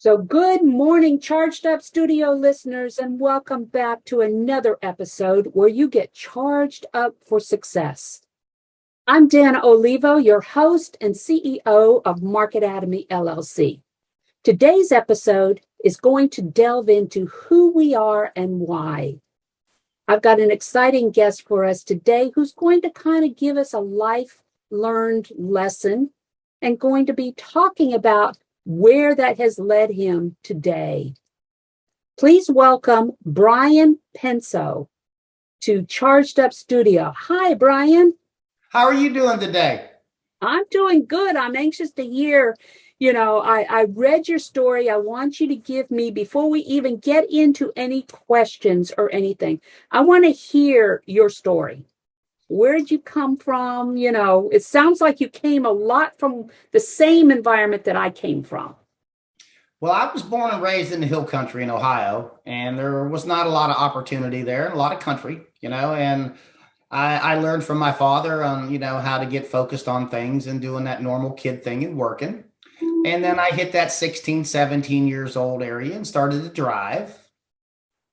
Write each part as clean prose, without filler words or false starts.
So, good morning, Charged Up Studio listeners, and welcome back to another episode where you get charged up for success. I'm Danna Olivo, your host and CEO of Market Atomy LLC. Today's episode is going to delve into who we are and why. I've got an exciting guest for us today who's going to kind of give us a life learned lesson and going to be talking about where that has led him today. Please welcome Brian Penso to Charged Up Studio. Hi, Brian. How are you doing today? I'm doing good. I'm anxious to hear. I read your story. I want you to give me, before we even get into any questions or anything, I want to hear your story. Where did you come from? It sounds like you came a lot from the same environment that I came from. Well, I was born and raised in the hill country in Ohio, and there was not a lot of opportunity there, a lot of country, and I learned from my father on, how to get focused on things and doing that normal kid thing and working. And then I hit that 16, 17 years old area and started to drive.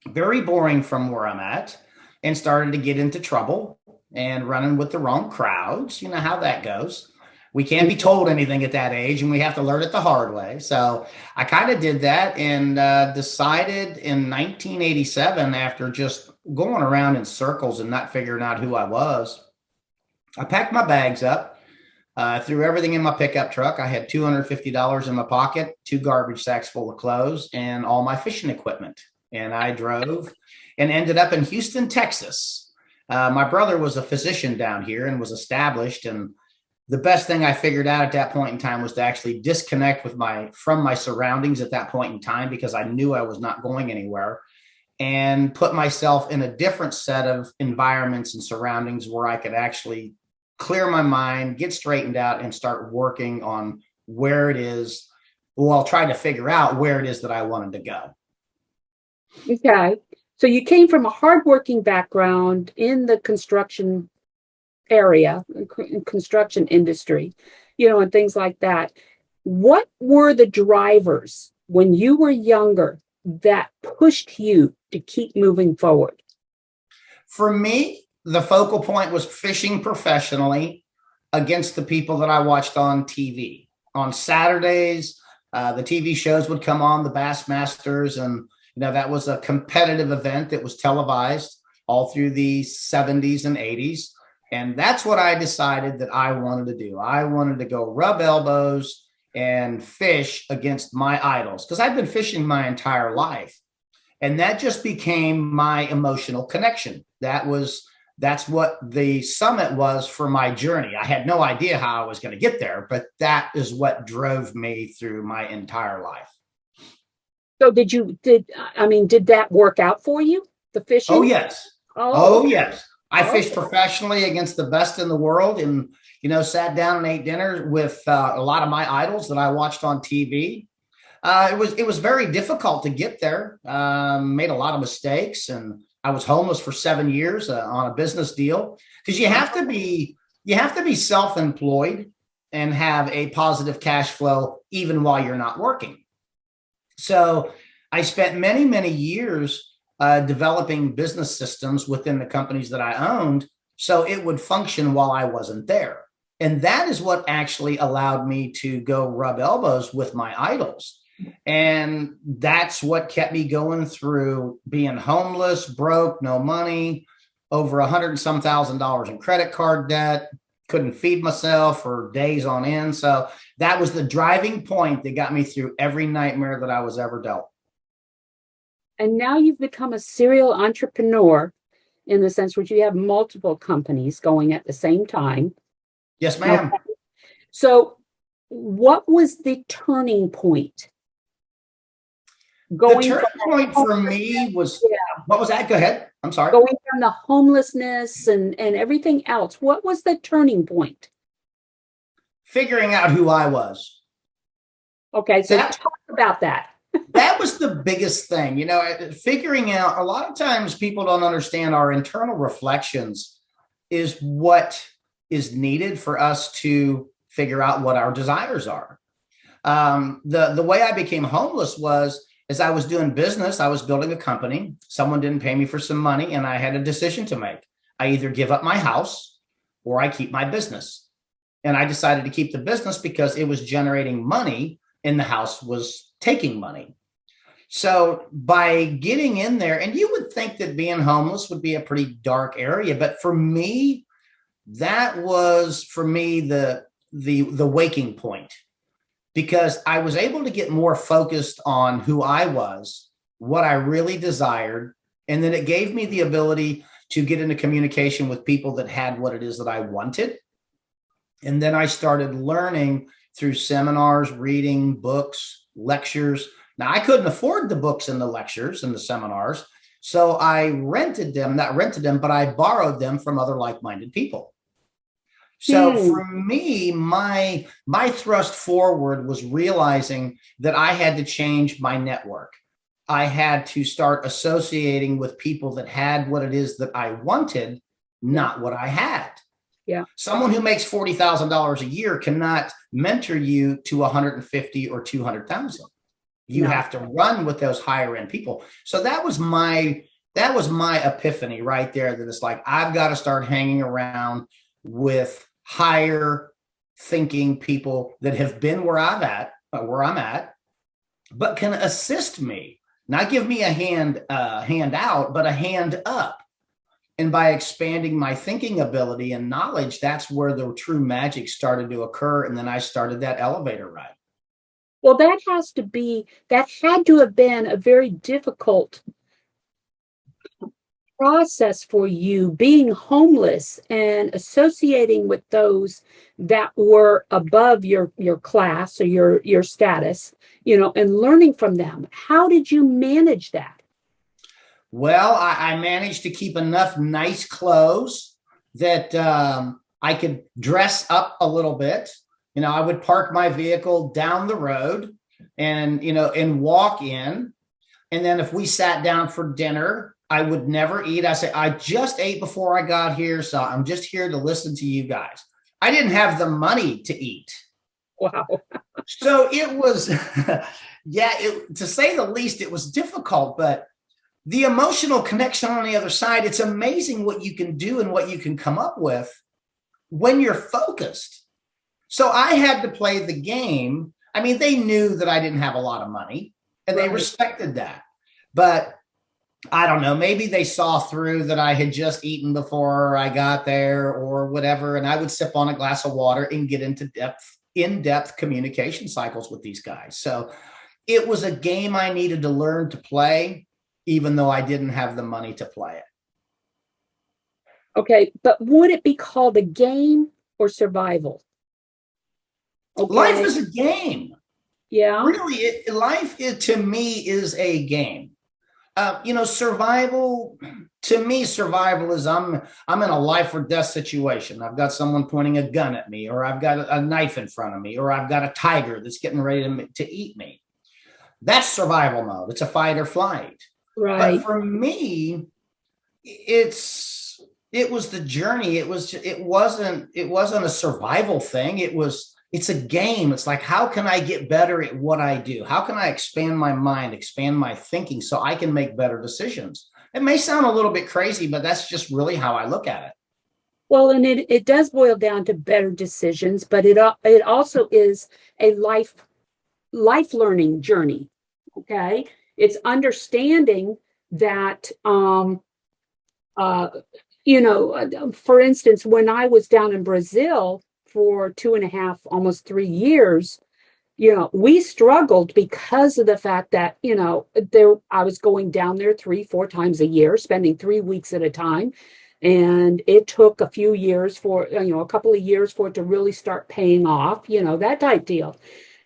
Very boring from where I'm at, and started to get into trouble and running with the wrong crowds. You know how that goes. We can't be told anything at that age, and we have to learn it the hard way. So I kind of did that and decided in 1987, after just going around in circles and not figuring out who I was, I packed my bags up, threw everything in my pickup truck. I had $250 in my pocket, 2 garbage sacks full of clothes, and all my fishing equipment. And I drove and ended up in Houston, Texas. My brother was a physician down here and was established. And the best thing I figured out at that point in time was to actually disconnect from my surroundings at that point in time, because I knew I was not going anywhere, and put myself in a different set of environments and surroundings where I could actually clear my mind, get straightened out, and start working on where it is. Well, try to figure out where it is that I wanted to go. Okay. So you came from a hardworking background in the construction area, construction industry, and things like that. What were the drivers when you were younger that pushed you to keep moving forward? For me, the focal point was fishing professionally against the people that I watched on TV. On Saturdays, the TV shows would come on, the Bassmasters, and that was a competitive event that was televised all through the 70s and 80s. And that's what I decided that I wanted to do. I wanted to go rub elbows and fish against my idols, because I've been fishing my entire life. And that just became my emotional connection. That's what the summit was for my journey. I had no idea how I was going to get there, but that is what drove me through my entire life. So did that work out for you, the fishing? Oh, yes. Oh, okay. Yes. I fished professionally against the best in the world, and, sat down and ate dinner with a lot of my idols that I watched on TV. It was very difficult to get there. Made a lot of mistakes, and I was homeless for 7 years on a business deal, because you have to be self-employed and have a positive cash flow even while you're not working. So I spent many, many years developing business systems within the companies that I owned, so it would function while I wasn't there. And that is what actually allowed me to go rub elbows with my idols. And that's what kept me going through being homeless, broke, no money, over $100 and some thousand in credit card debt, couldn't feed myself for days on end. So that was the driving point that got me through every nightmare that I was ever dealt. And now you've become a serial entrepreneur, in the sense which you have multiple companies going at the same time. Yes, ma'am. Okay. So what was the turning point? The turning point for me was, what was that? Go ahead. I'm sorry. Going from the homelessness and everything else. What was the turning point? Figuring out who I was. Okay, so talk about that. That was the biggest thing, figuring out. A lot of times people don't understand our internal reflections is what is needed for us to figure out what our desires are. The way I became homeless was as I was doing business, I was building a company. Someone didn't pay me for some money, and I had a decision to make. I either give up my house or I keep my business. And I decided to keep the business because it was generating money and the house was taking money. So by getting in there, and you would think that being homeless would be a pretty dark area, but for me, that was the waking point, because I was able to get more focused on who I was, what I really desired, and then it gave me the ability to get into communication with people that had what it is that I wanted. And then I started learning through seminars, reading books, lectures. Now, I couldn't afford the books and the lectures and the seminars, so I not rented them, but I borrowed them from other like-minded people. So for me, my thrust forward was realizing that I had to change my network. I had to start associating with people that had what it is that I wanted, not what I had. Yeah. Someone who makes $40,000 a year cannot mentor you to 150 or 200,000. You have to run with those higher end people. So that was my epiphany right there, that it's like, I've got to start hanging around with higher thinking people that have been where I'm at, but can assist me, not give me a hand out, but a hand up. And by expanding my thinking ability and knowledge, that's where the true magic started to occur. And then I started that elevator ride. Well, that had to have been a very difficult process for you, being homeless and associating with those that were above your class or your status, and learning from them. How did you manage that? Well, I managed to keep enough nice clothes that I could dress up a little bit. I would park my vehicle down the road and walk in. And then if we sat down for dinner, I would never eat. I say, I just ate before I got here, so I'm just here to listen to you guys. I didn't have the money to eat. Wow. So it was, to say the least, it was difficult, but the emotional connection on the other side, it's amazing what you can do and what you can come up with when you're focused. So I had to play the game. I mean, they knew that I didn't have a lot of money, and they respected that. But I don't know, maybe they saw through that I had just eaten before I got there or whatever. And I would sip on a glass of water and get into in-depth communication cycles with these guys. So it was a game I needed to learn to play, even though I didn't have the money to play it. Okay, but would it be called a game or survival? Okay. Life is a game. Yeah. Really, life to me is a game. Survival, to me, survival is I'm in a life or death situation. I've got someone pointing a gun at me, or I've got a knife in front of me, or I've got a tiger that's getting ready to eat me. That's survival mode. It's a fight or flight. Right. But for me, it was the journey. It wasn't a survival thing. It's a game. It's like, how can I get better at what I do? How can I expand my mind, expand my thinking so I can make better decisions? It may sound a little bit crazy, but that's just really how I look at it. Well, and it does boil down to better decisions, but it also is a life learning journey. Okay. It's understanding that, for instance, when I was down in Brazil for 2.5, almost 3 years, we struggled because of the fact that, I was going down there 3-4 times a year, spending 3 weeks at a time. And it took a couple of years for it to really start paying off, that type deal.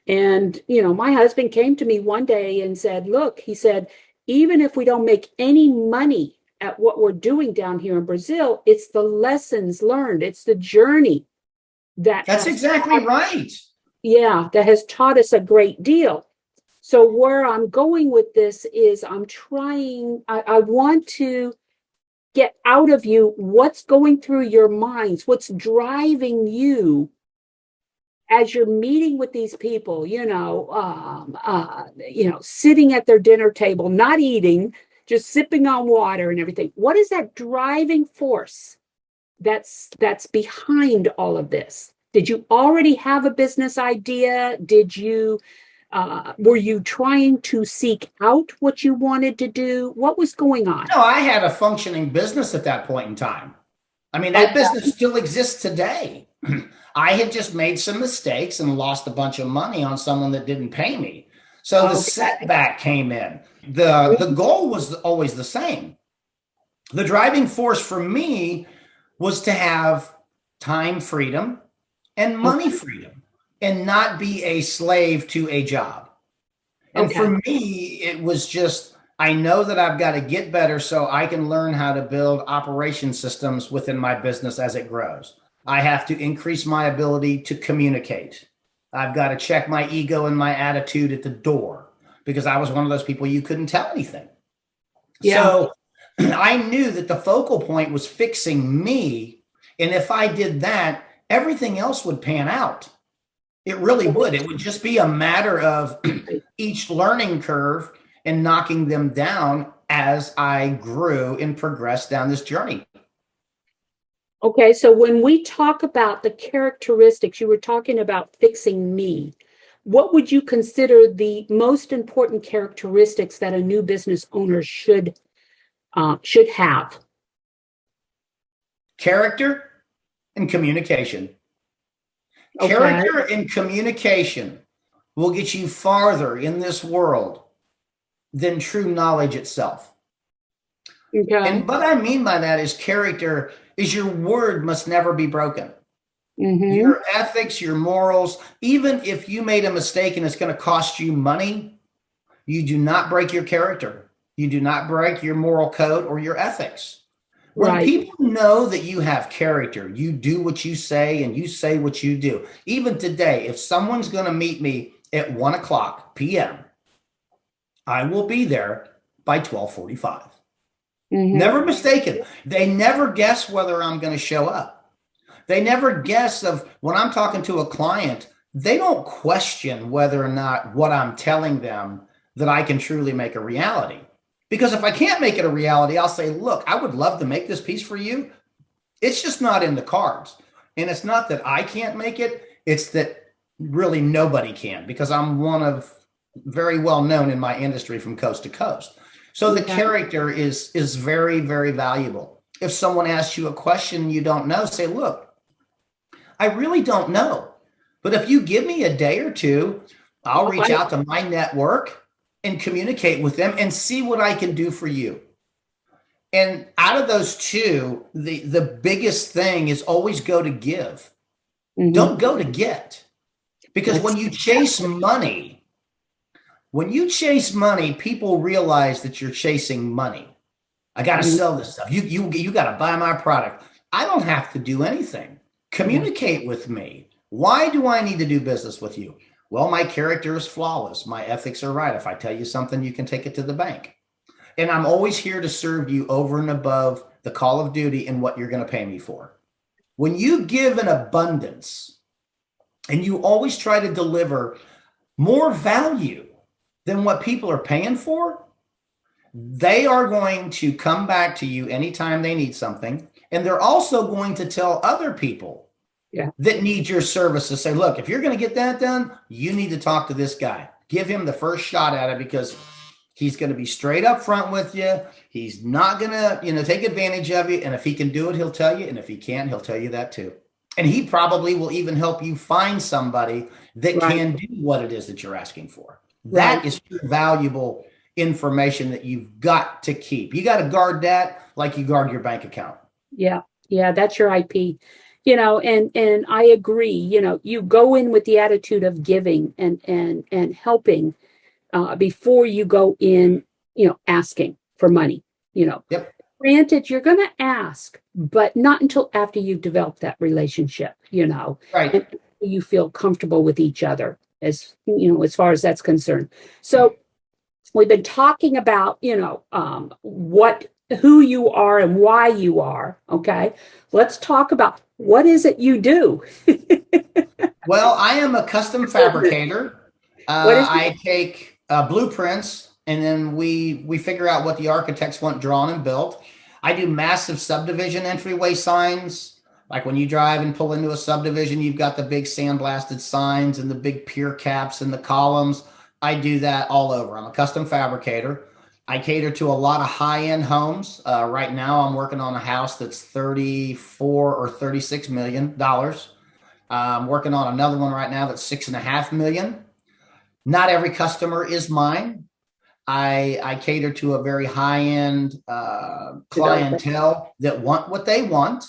And, my husband came to me one day and said, look, he said, even if we don't make any money at what we're doing down here in Brazil, it's the lessons learned. It's the journey that's exactly right. Yeah, that has taught us a great deal. So where I'm going with this is I want to get out of you what's going through your minds, what's driving you as you're meeting with these people, sitting at their dinner table, not eating, just sipping on water and everything, what is that driving force that's behind all of this? Did you already have a business idea? Were you trying to seek out what you wanted to do? What was going on? No, I had a functioning business at that point in time. I mean, that business still exists today. I had just made some mistakes and lost a bunch of money on someone that didn't pay me. So the setback came in. The goal was always the same. The driving force for me was to have time freedom and money freedom and not be a slave to a job. And for me, it was just, I know that I've got to get better so I can learn how to build operation systems within my business as it grows. I have to increase my ability to communicate. I've got to check my ego and my attitude at the door because I was one of those people you couldn't tell anything. Yeah. So I knew that the focal point was fixing me. And if I did that, everything else would pan out. It really would. It would just be a matter of each learning curve and knocking them down as I grew and progressed down this journey. Okay, so when we talk about the characteristics, you were talking about fixing me. What would you consider the most important characteristics that a new business owner should have? Character and communication. Okay. Character and communication will get you farther in this world than true knowledge itself. Okay. And what I mean by that is character is your word must never be broken. Mm-hmm. Your ethics, your morals, even if you made a mistake and it's going to cost you money, you do not break your character. You do not break your moral code or your ethics. When people know that you have character, you do what you say and you say what you do. Even today, if someone's going to meet me at 1:00 p.m., I will be there by 12:45. Mm-hmm. Never mistaken. They never guess whether I'm going to show up. They never guess of when I'm talking to a client, they don't question whether or not what I'm telling them that I can truly make a reality. Because if I can't make it a reality, I'll say, look, I would love to make this piece for you. It's just not in the cards. And it's not that I can't make it. It's that really nobody can, because I'm one of very well known in my industry from coast to coast. So the character is very, very valuable. If someone asks you a question you don't know, say, look, I really don't know. But if you give me a day or two, I'll reach out to my network and communicate with them and see what I can do for you. And out of those two, the biggest thing is always go to give. Mm-hmm. Don't go to get. Because when you chase money, people realize that you're chasing money. I got to sell this stuff. You got to buy my product. I don't have to do anything. Communicate with me. Why do I need to do business with you? Well, my character is flawless. My ethics are right. If I tell you something, you can take it to the bank. And I'm always here to serve you over and above the call of duty and what you're going to pay me for. When you give an abundance and you always try to deliver more value than what people are paying for, they are going to come back to you anytime they need something. And they're also going to tell other people that need your services. Say, look, if you're going to get that done, you need to talk to this guy. Give him the first shot at it because he's going to be straight up front with you. He's not going to, take advantage of you. And if he can do it, he'll tell you. And if he can't, he'll tell you that too. And he probably will even help you find somebody that can do what it is that you're asking for. That is valuable information that you've got to keep. You got to guard that like you guard your bank account. Yeah, that's your IP. And I agree, you go in with the attitude of giving and helping before you go in, asking for money, Yep. Granted, you're going to ask, but not until after you've developed that relationship, Right. And you feel comfortable with each other as far as that's concerned. So we've been talking about, who you are and why you are. Okay. Let's talk about what is it you do? Well, I am a custom fabricator. What is it? I take blueprints and then we figure out what the architects want drawn and built. I do massive subdivision entryway signs. Like when you drive and pull into a subdivision, you've got the big sandblasted signs and the big pier caps and the columns. I do that all over. I'm a custom fabricator. I cater to a lot of high-end homes. Right now, I'm working on a house that's 34 or $36 million. I'm working on another one right now that's 6.5 million. Not every customer is mine. I cater to a very high-end clientele that want what they want.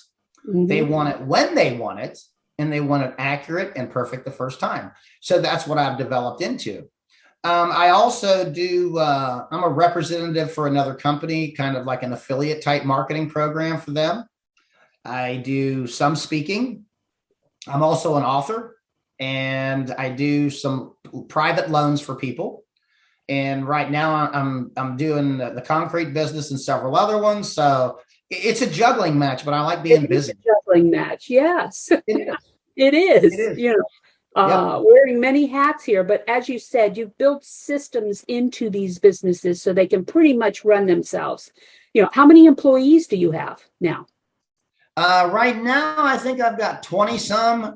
Mm-hmm. They want it when they want it, and they want it accurate and perfect the first time. So that's what I've developed into. I also do, I'm a representative for another company, kind of like an affiliate type marketing program for them. I do some speaking. I'm also an author, and I do some private loans for people. And right now I'm doing the concrete business and several other ones. So it's a juggling match, but I like being busy. It's a juggling match. Yes, it is. It is. It is. You know, wearing many hats here, but as you said, you've built systems into these businesses so they can pretty much run themselves. You know, how many employees do you have now? Right now, I think I've got 20 some.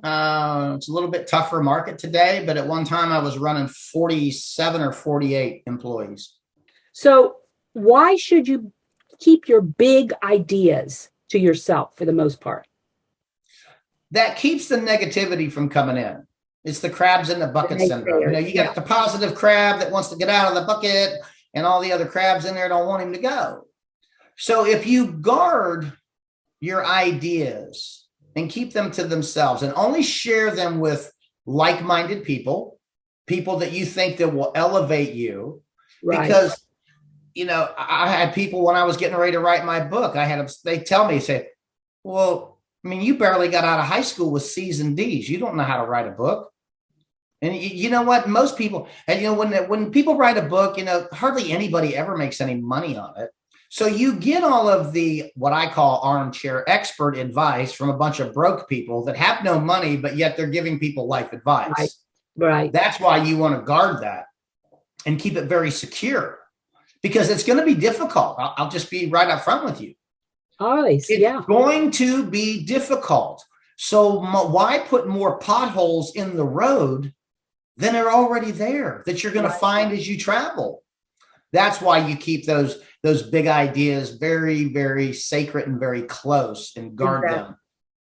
It's a little bit tougher market today, but at one time I was running 47 or 48 employees. So why should you keep your big ideas to yourself for the most part? That keeps the negativity from coming in. It's the crabs in the bucket syndrome. You know, you got the positive crab that wants to get out of the bucket, and all the other crabs in there don't want him to go. So if you guard your ideas and keep them to themselves and only share them with like-minded people that you think that will elevate you. Right. Because, you know, I had people when I was getting ready to write my book, they tell me, say, well, I mean, you barely got out of high school with C's and D's. You don't know how to write a book. And you know what? Most people, and you know, when people write a book, you know, hardly anybody ever makes any money on it. So you get all of the, what I call armchair expert advice from a bunch of broke people that have no money, but yet they're giving people life advice. Right. That's why you want to guard that and keep it very secure, because it's going to be difficult. I'll just be right up front with you. Always, it's going to be difficult. So why put more potholes in the road than are already there that you're going to find as you travel? That's why you keep those big ideas very, very sacred and very close and guard them.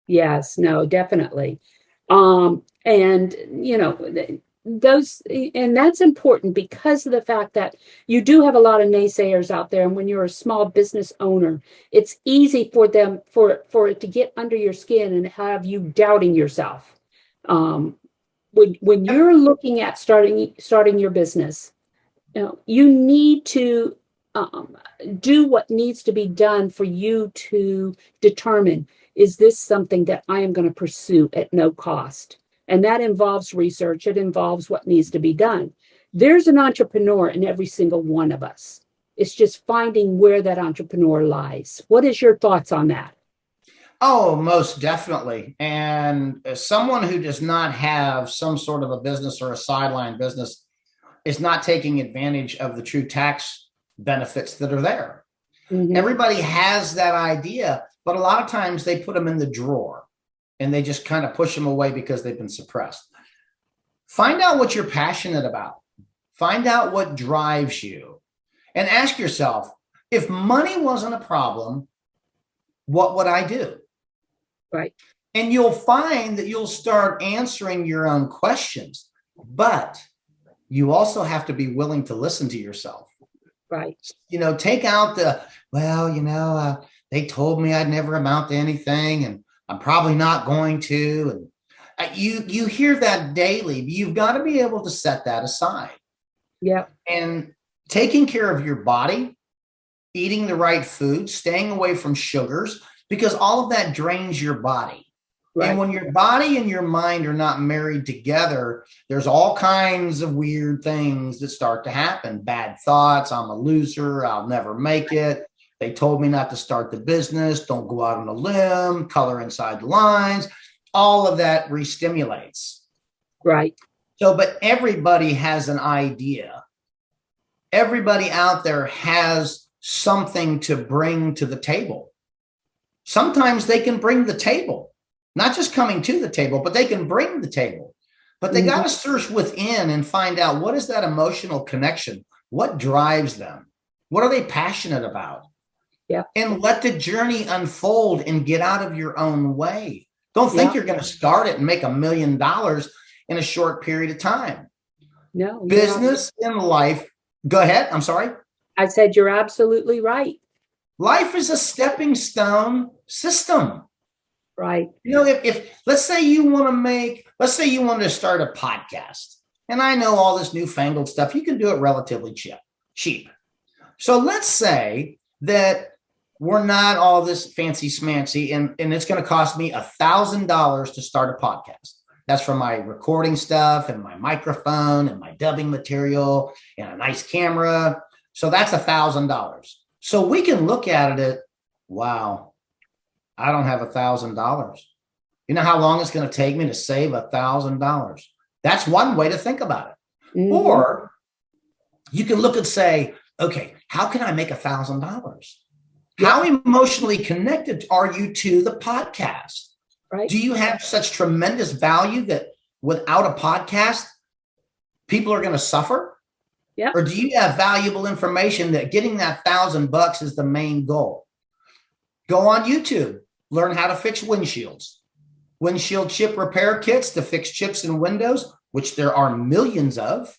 Yes, no, definitely. And you know, and that's important because of the fact that you do have a lot of naysayers out there. And when you're a small business owner, it's easy for them, for it to get under your skin and have you doubting yourself. When you're looking at starting your business, you know, you need to do what needs to be done for you to determine, is this something that I am going to pursue at no cost? And that involves research. It involves what needs to be done. There's an entrepreneur in every single one of us. It's just finding where that entrepreneur lies. What is your thoughts on that? Oh, most definitely. And as someone who does not have some sort of a business or a sideline business is not taking advantage of the true tax benefits that are there. Mm-hmm. Everybody has that idea, but a lot of times they put them in the drawer and they just kind of push them away because they've been suppressed. Find out what you're passionate about. Find out what drives you and ask yourself, if money wasn't a problem, what would I do? Right. And you'll find that you'll start answering your own questions, but you also have to be willing to listen to yourself. Right. You know, take out they told me I'd never amount to anything and I'm probably not going to. And you hear that daily. You've got to be able to set that aside. Yeah. And taking care of your body, eating the right food, staying away from sugars, because all of that drains your body. Right. And when your body and your mind are not married together, there's all kinds of weird things that start to happen. Bad thoughts. I'm a loser. I'll never make it. They told me not to start the business. Don't go out on a limb. Color inside the lines. All of that re-stimulates. Right. So, but everybody has an idea. Everybody out there has something to bring to the table. Sometimes they can bring the table, not just coming to the table, but they can bring the table. But they got to search within and find out, what is that emotional connection? What drives them? What are they passionate about? Yeah. And let the journey unfold and get out of your own way. Don't think you're going to start it and make $1 million in a short period of time. No. Business and life. Go ahead. I'm sorry. I said you're absolutely right. Life is a stepping stone system. Right. You know, if let's say you want to start a podcast, and I know all this newfangled stuff, you can do it relatively cheap. So let's say that we're not all this fancy smancy, and it's going to cost me $1,000 to start a podcast. That's for my recording stuff and my microphone and my dubbing material and a nice camera. So that's $1,000. So we can look at it, wow, I don't have $1,000. You know how long it's going to take me to save $1,000? That's one way to think about it. Mm-hmm. Or you can look and say, okay, how can I make $1,000? How emotionally connected are you to the podcast? Right. Do you have such tremendous value that without a podcast, people are going to suffer? Yeah. Or do you have valuable information that getting that $1,000 is the main goal? Go on YouTube, learn how to fix windshields, windshield chip repair kits to fix chips in windows, which there are millions of,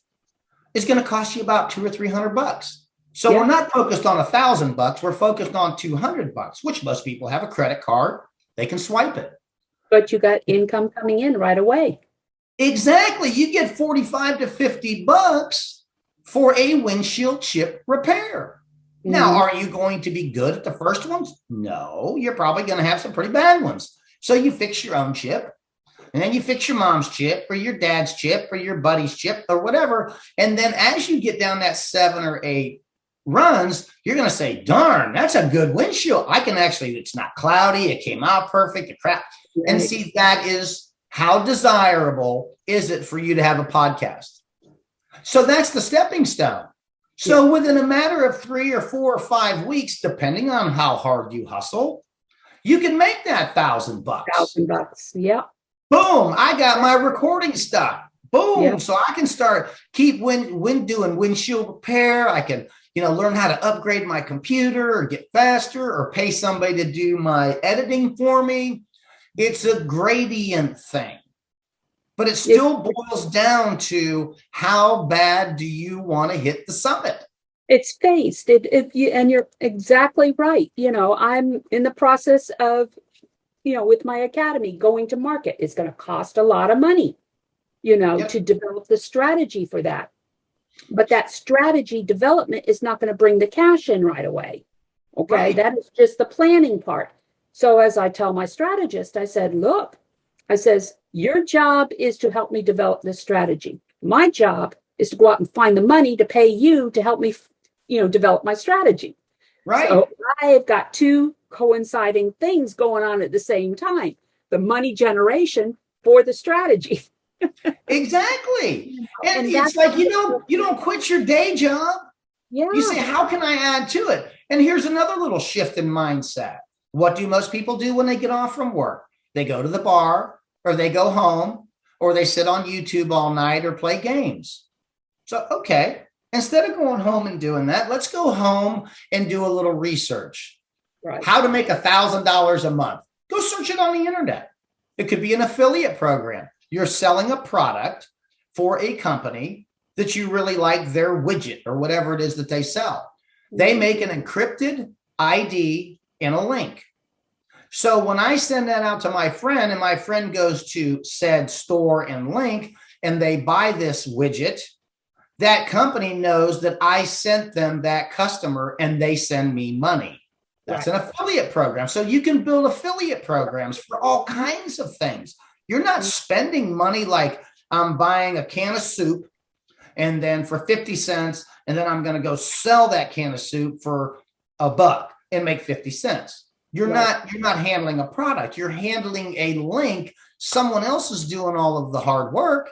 is going to cost you about $200 or $300. So we're not focused on $1,000. We're focused on $200, which most people have a credit card. They can swipe it. But you got income coming in right away. Exactly. You get $45 to $50 for a windshield chip repair. Mm-hmm. Now, are you going to be good at the first ones? No, you're probably going to have some pretty bad ones. So you fix your own chip, and then you fix your mom's chip or your dad's chip or your buddy's chip or whatever. And then as you get down that 7 or 8 runs, you're going to say, darn, that's a good windshield. I can actually, it's not cloudy. It came out perfect. The crap. Right. And see, that is how desirable is it for you to have a podcast? So that's the stepping stone. So within a matter of 3 or 4 or 5 weeks, depending on how hard you hustle, you can make that $1,000. $1,000. Yeah. Boom. I got my recording stuff. Boom. Yeah. So I can start doing windshield repair. I can, learn how to upgrade my computer or get faster or pay somebody to do my editing for me. It's a gradient thing, but it still boils down to how bad do you want to hit the summit? It's phased. And you're exactly right. I'm in the process of, with my academy going to market. It's going to cost a lot of money, to develop the strategy for that. But that strategy development is not going to bring the cash in right away. Okay. Right. That is just the planning part. So as I tell my strategist, I said, look, your job is to help me develop this strategy. My job is to go out and find the money to pay you to help me, develop my strategy. Right. So I have got 2 coinciding things going on at the same time. The money generation for the strategy. Exactly. And it's like, you don't quit your day job. Yeah. You say, how can I add to it? And here's another little shift in mindset. What do most people do when they get off from work? They go to the bar, or they go home, or they sit on YouTube all night or play games. So, okay, instead of going home and doing that, let's go home and do a little research. Right. How to make $1,000 a month. Go search it on the internet. It could be an affiliate program. You're selling a product for a company that you really like their widget or whatever it is that they sell. They make an encrypted ID in a link. So when I send that out to my friend and my friend goes to said store and link and they buy this widget, that company knows that I sent them that customer and they send me money. That's an affiliate program. So you can build affiliate programs for all kinds of things. You're not spending money like I'm buying a can of soup and then for 50 cents, and then I'm going to go sell that can of soup for $1 and make 50 cents. You're not handling a product. You're handling a link. Someone else is doing all of the hard work.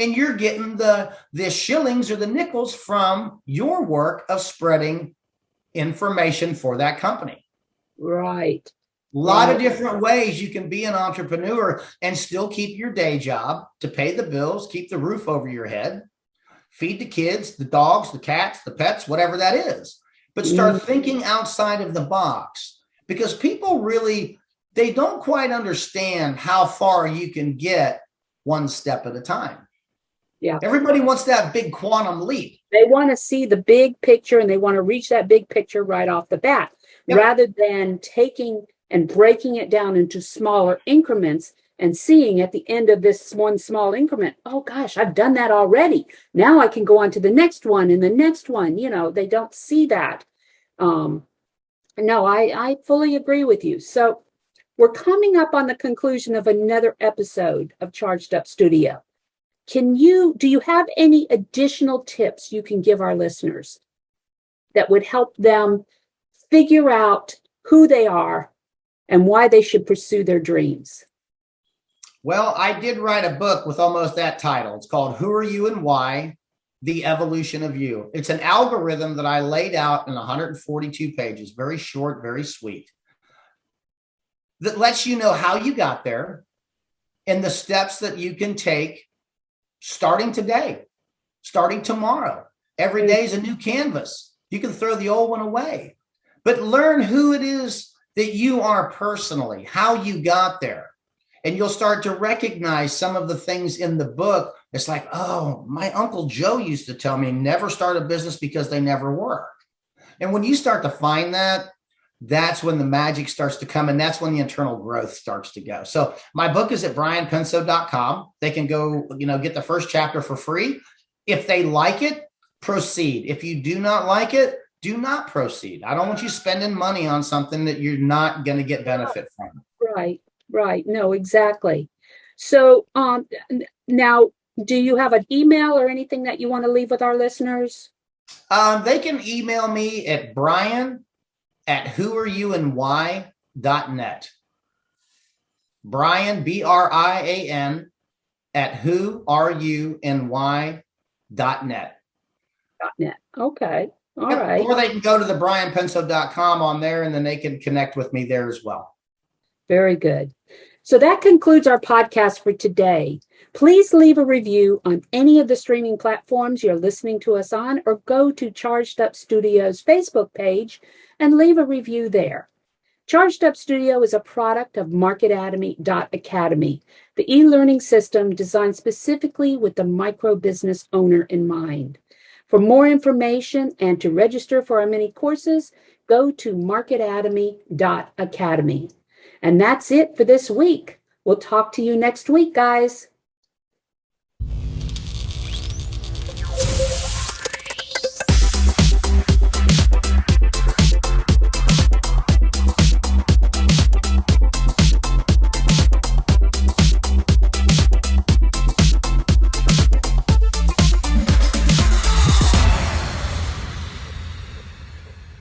and you're getting the shillings or the nickels from your work of spreading information for that company. Right. A lot of different ways you can be an entrepreneur and still keep your day job to pay the bills, keep the roof over your head, feed the kids, the dogs, the cats, the pets, whatever that is. But start thinking outside of the box, because people really, they don't quite understand how far you can get one step at a time. Yeah. Everybody wants that big quantum leap. They want to see the big picture, and they want to reach that big picture right off the bat, rather than taking and breaking it down into smaller increments and seeing at the end of this one small increment, oh gosh, I've done that already. Now I can go on to the next one and the next one. You know, they don't see that. No, I fully agree with you. So we're coming up on the conclusion of another episode of Charged Up Studio. Do you have any additional tips you can give our listeners that would help them figure out who they are and why they should pursue their dreams? Well, I did write a book with almost that title. It's called Who Are You and Why? The Evolution of You. It's an algorithm that I laid out in 142 pages, very short, very sweet, that lets you know how you got there and the steps that you can take starting today, starting tomorrow. Every day is a new canvas. You can throw the old one away, but learn who it is that you are personally, how you got there. And you'll start to recognize some of the things in the book. It's like, oh, my Uncle Joe used to tell me never start a business because they never work. And when you start to find that, that's when the magic starts to come, and that's when the internal growth starts to go. So my book is at brianpenso.com. They can go, get the first chapter for free. If they like it, proceed. If you do not like it, do not proceed. I don't want you spending money on something that you're not going to get benefit from. Right. No, exactly. So now, do you have an email or anything that you want to leave with our listeners? They can email me at brian@whoareyouandwhy.net. Brian, BRIAN, @whoareyouandwhy.net. .net. Okay. All right. Or they can go to the brianpenso.com on there, and then they can connect with me there as well. Very good. So that concludes our podcast for today. Please leave a review on any of the streaming platforms you're listening to us on, or go to Charged Up Studio's Facebook page and leave a review there. Charged Up Studio is a product of marketatomy.academy, the e-learning system designed specifically with the micro business owner in mind. For more information and to register for our mini courses, go to marketatomy.academy. And that's it for this week. We'll talk to you next week, guys.